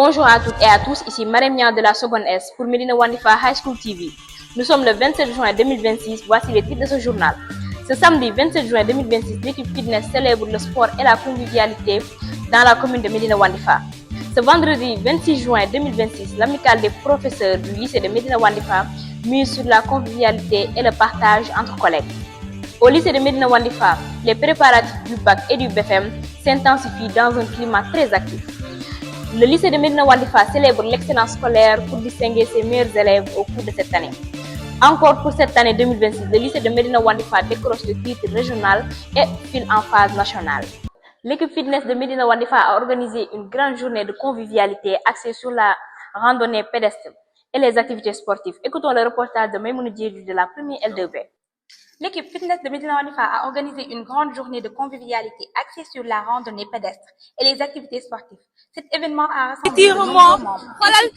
Bonjour à toutes et à tous, ici Marème Niang de la seconde S pour Medina Wandifa High School TV. Nous sommes le 27 juin 2026, voici les titres de ce journal. Ce samedi 27 juin 2026, l'équipe fitness célèbre le sport et la convivialité dans la commune de Medina Wandifa. Ce vendredi 26 juin 2026, l'amicale des professeurs du lycée de Medina Wandifa mise sur la convivialité et le partage entre collègues. Au lycée de Medina Wandifa, les préparatifs du bac et du BFM s'intensifient dans un climat très actif. Le lycée de Medina Wandifa célèbre l'excellence scolaire pour distinguer ses meilleurs élèves au cours de cette année. Encore pour cette année 2026, le lycée de Medina Wandifa décroche le titre régional et file en phase nationale. L'équipe fitness de Medina Wandifa a organisé une grande journée de convivialité axée sur la randonnée pédestre et les activités sportives. Écoutons le reportage de Maïmouna Diédhiou de la première L2B. L'équipe fitness de Medina Wandifa a organisé une grande journée de convivialité axée sur la randonnée pédestre et les activités sportives. Cet événement a rassemblé de nombreux membres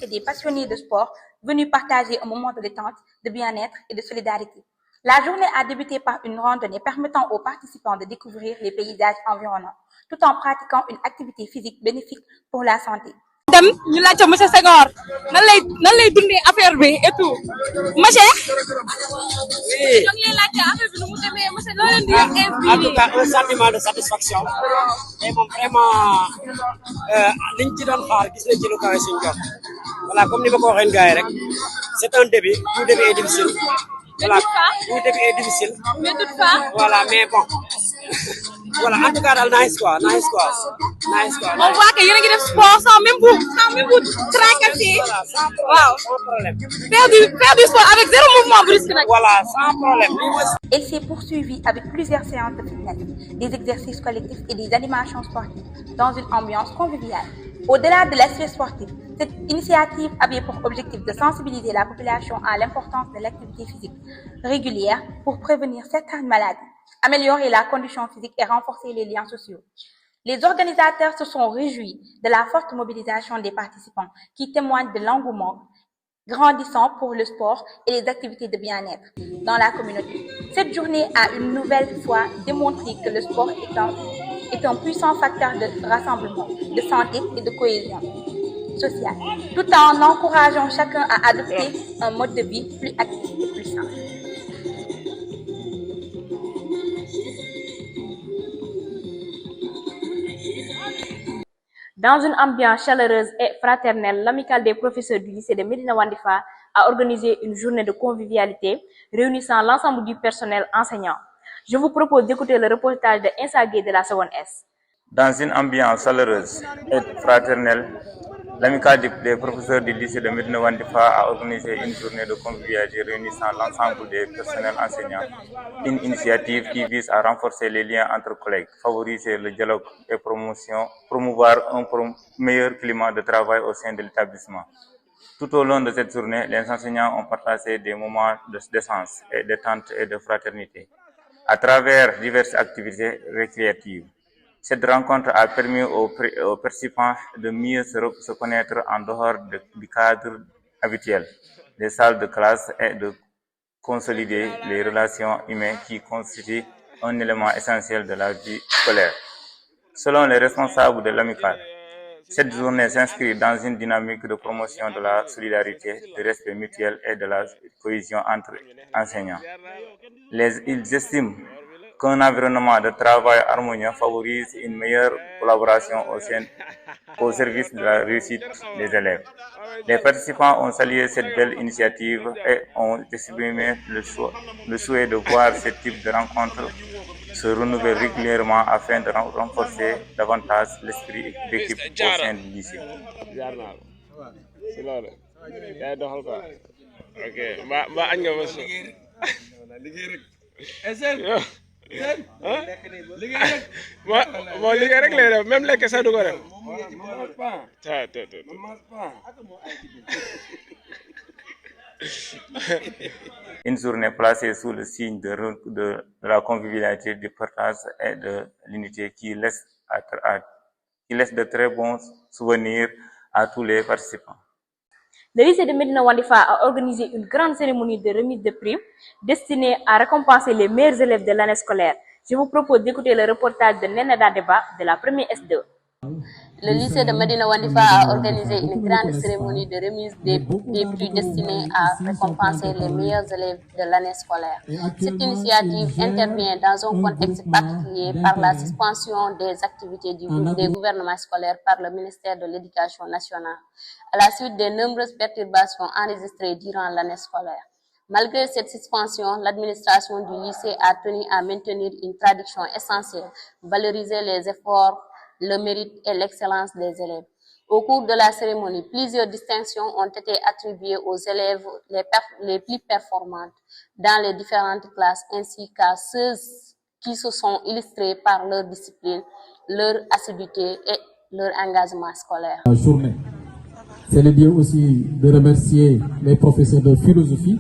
et des passionnés de sport venus partager un moment de détente, de bien-être et de solidarité. La journée a débuté par une randonnée permettant aux participants de découvrir les paysages environnants, tout en pratiquant une activité physique bénéfique pour la santé. dem ñu laajte monsieur Senghor nan lay dundee affaire bi et tout monsieur. Oui. ñoo ngi lay laajte affaire bi nu mu demee monsieur loo leen di yëg En tout cas un sentiment de satisfaction et moom vraiment liñ ci doon xaar gis nañ ci lu kawe suñu jox voilà comme ni ma ko waxee gars yi rek c'est un début tout début est difficile voilà tout début est difficile mais toutefois voilà mais bon voilà en tout cas daal nice quoi on voit que yéen a ngi def sport sans même vous tracasser. voilà sans problème faire du sport avec zéro mouvement brusque nag. voilà sans problème. Elle s'est poursuivie avec plusieurs séances de fitness, des exercices collectifs et des animations sportives dans une ambiance conviviale. Au-delà de l'aspect sportif, cette initiative avait pour objectif de sensibiliser la population à l'importance de l'activité physique régulière pour prévenir certaines maladies, améliorer la condition physique et renforcer les liens sociaux. Les organisateurs se sont réjouis de la forte mobilisation des participants qui témoignent de l'engouement grandissant pour le sport et les activités de bien-être dans la communauté. Cette journée a une nouvelle fois démontré que le sport est un puissant facteur de rassemblement, de santé et de cohésion sociale, tout en encourageant chacun à adopter un mode de vie plus actif et plus sain. Dans une ambiance chaleureuse et fraternelle, l'amicale des professeurs du lycée de Medina Wandifa a organisé une journée de convivialité réunissant l'ensemble du personnel enseignant. Je vous propose d'écouter le reportage de Insa Gueye de la seconde S. Dans une ambiance chaleureuse et fraternelle, l'amicale des professeurs du lycée de Medina Wandifa a organisé une journée de convivialité réunissant l'ensemble des personnels enseignants. Une initiative qui vise à renforcer les liens entre collègues, favoriser le dialogue et promouvoir un meilleur climat de travail au sein de l'établissement. Tout au long de cette journée, les enseignants ont partagé des moments d'essence et de détente et de fraternité à travers diverses activités récréatives. Cette rencontre a permis aux participants de mieux se connaître en dehors du cadre habituel des salles de classe et de consolider les relations humaines qui constituent un élément essentiel de la vie scolaire. Selon les responsables de l'amicale, cette journée s'inscrit dans une dynamique de promotion de la solidarité, du respect mutuel et de la cohésion entre enseignants. Ils estiment qu'un environnement de travail harmonieux favorise une meilleure collaboration au service de la réussite des élèves. Les participants ont salué cette belle initiative et ont exprimé le souhait de voir ce type de rencontre se renouveler régulièrement afin de renforcer davantage l'esprit d'équipe au sein du lycée. Bon liggéey rek lay def même lekk sax du ko def. Une journée placée sous le signe de la convivialité, du partage et de l'unité qui laisse de très bons souvenirs à tous les participants. Le lycée de Medina Wandifa a organisé une grande cérémonie de remise de prix destinée à récompenser les meilleurs élèves de l'année scolaire. Je vous propose d'écouter le reportage de Nena Dadeba de la première S2. Le lycée de Medina Wandifa a organisé une grande cérémonie de remise des prix destinés à récompenser les meilleurs élèves de l'année scolaire. Cette initiative intervient dans un contexte particulier par la suspension des activités des gouvernements scolaires par le ministère de l'Éducation nationale, à la suite des nombreuses perturbations enregistrées durant l'année scolaire. Malgré cette suspension, l'administration du lycée a tenu à maintenir une tradition essentielle, valoriser les efforts, le mérite et l'excellence des élèves. Au cours de la cérémonie, plusieurs distinctions ont été attribuées aux élèves les plus performantes dans les différentes classes, ainsi qu'à ceux qui se sont illustrés par leur discipline, leur assiduité et leur engagement scolaire. La journée. C'est le lieu aussi de remercier les professeurs de philosophie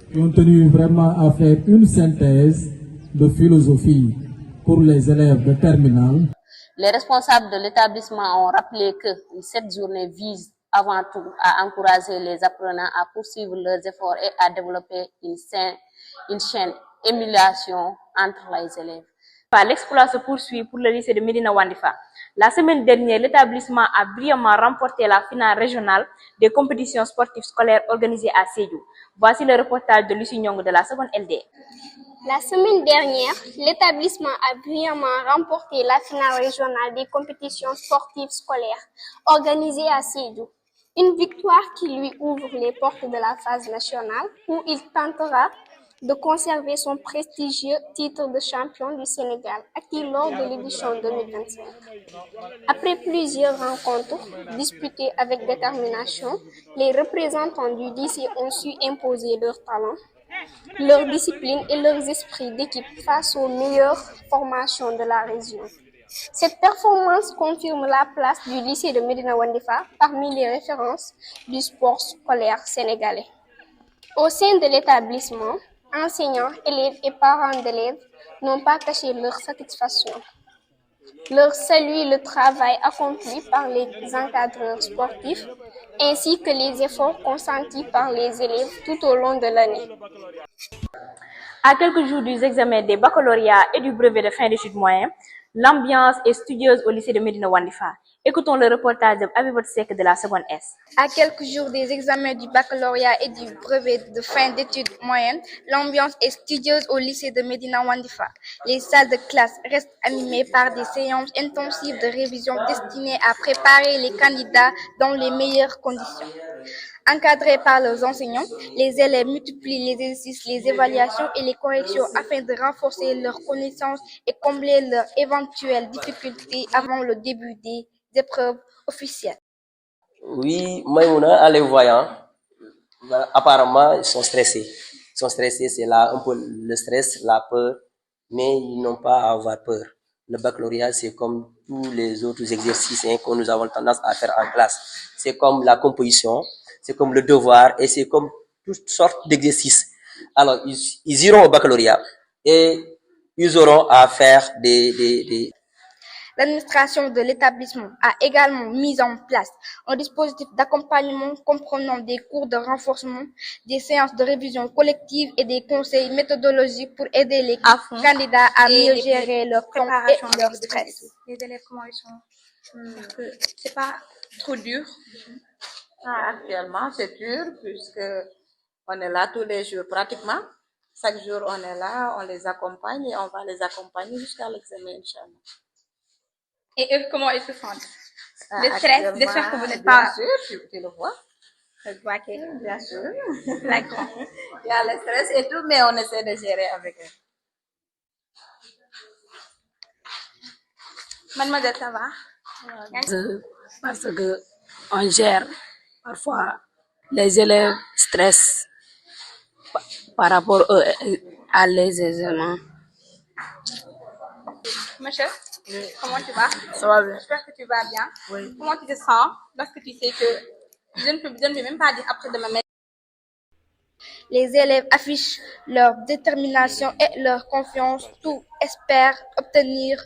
qui ont tenu vraiment à faire une synthèse de philosophie pour les élèves de terminale. Les responsables de l'établissement ont rappelé que cette journée vise avant tout à encourager les apprenants à poursuivre leurs efforts et à développer une chaîne d'émulation entre les élèves. L'exploit se poursuit pour le lycée de Medina Wandifa. La semaine dernière, l'établissement a brillamment remporté la finale régionale des compétitions sportives scolaires organisées à Sédhiou. Voici le reportage de Lucie Nyong de la seconde LD. La semaine dernière, l'établissement a brillamment remporté la finale régionale des compétitions sportives scolaires organisées à Sédhiou. Une victoire qui lui ouvre les portes de la phase nationale où il tentera de conserver son prestigieux titre de champion du Sénégal acquis lors de l'édition 2025. Après plusieurs rencontres disputées avec détermination, les représentants du lycée ont su imposer leur talent, leur discipline et leurs esprits d'équipe face aux meilleures formations de la région. Cette performance confirme la place du lycée de Medina Wandifa parmi les références du sport scolaire sénégalais. Au sein de l'établissement, enseignants, élèves et parents d'élèves n'ont pas caché leur satisfaction. Leur salue le travail accompli par les encadreurs sportifs ainsi que les efforts consentis par les élèves tout au long de l'année. À quelques jours des examens des baccalauréats et du brevet de fin d'études moyennes, l'ambiance est studieuse au lycée de Medina Wandifa. Écoutons le reportage de Abibat Sek de la seconde S. À quelques jours des examens du baccalauréat et du brevet de fin d'études moyennes, l'ambiance est studieuse au lycée de Medina Wandifa. Les salles de classe restent animées par des séances intensives de révision destinées à préparer les candidats dans les meilleures conditions. Encadrés par leurs enseignants, les élèves multiplient les exercices, les évaluations et les corrections afin de renforcer leurs connaissances et combler leurs éventuelles difficultés avant le début des épreuves officielles. Oui, Maïmouna, en les voyant, apparemment, ils sont stressés. C'est là un peu le stress, la peur, mais ils n'ont pas à avoir peur. Le baccalauréat, c'est comme tous les autres exercices que nous avons tendance à faire en classe. C'est comme la composition, c'est comme le devoir et c'est comme toutes sortes d'exercices. Alors, ils iront au baccalauréat et ils auront à faire L'administration de l'établissement a également mis en place un dispositif d'accompagnement comprenant des cours de renforcement, des séances de révision collective et des conseils méthodologiques pour aider les candidats à mieux gérer leur temps et leur stress. Les élèves, comment ils sont? Parce que c'est pas trop dur. Actuellement, c'est dur puisque on est là tous les jours pratiquement. Chaque jour, on est là, on les accompagne et on va les accompagner jusqu'à l'examen, Inch'Allah. Et eux, comment ils se sentent? Le stress, j'espère que vous n'êtes pas... Bien sûr, tu le vois. Je vois que... Bien sûr. D'accord. Il y a le stress et tout, mais on essaie de gérer avec eux. Mademoiselle, ça va? Parce que on gère parfois les élèves stressent par rapport à les examens. Monsieur, comment tu vas? Ça va bien. J'espère que tu vas bien. Oui. Comment tu te sens? Parce que tu sais que je ne peux même pas dire après-demain. Mais... Les élèves affichent leur détermination et leur confiance. Tous espèrent obtenir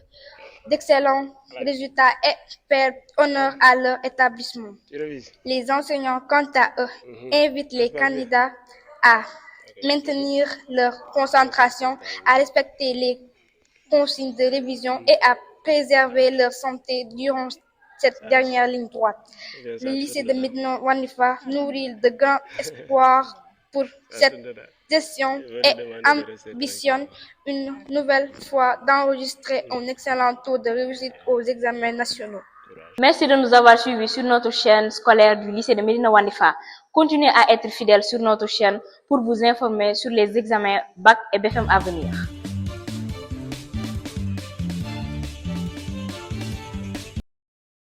d'excellents résultats et faire honneur à leur établissement. Les enseignants, quant à eux, invitent les candidats à maintenir leur concentration, à respecter les consignes de révision et à préserver leur santé durant cette dernière ligne droite. Le lycée de Médina Wandifa nourrit de grands espoirs pour cette gestion et ambitionne une nouvelle fois d'enregistrer un excellent taux de réussite aux examens nationaux. Merci de nous avoir suivis sur notre chaîne scolaire du lycée de Médina Wandifa. Continuez à être fidèles sur notre chaîne pour vous informer sur les examens BAC et BFM à venir.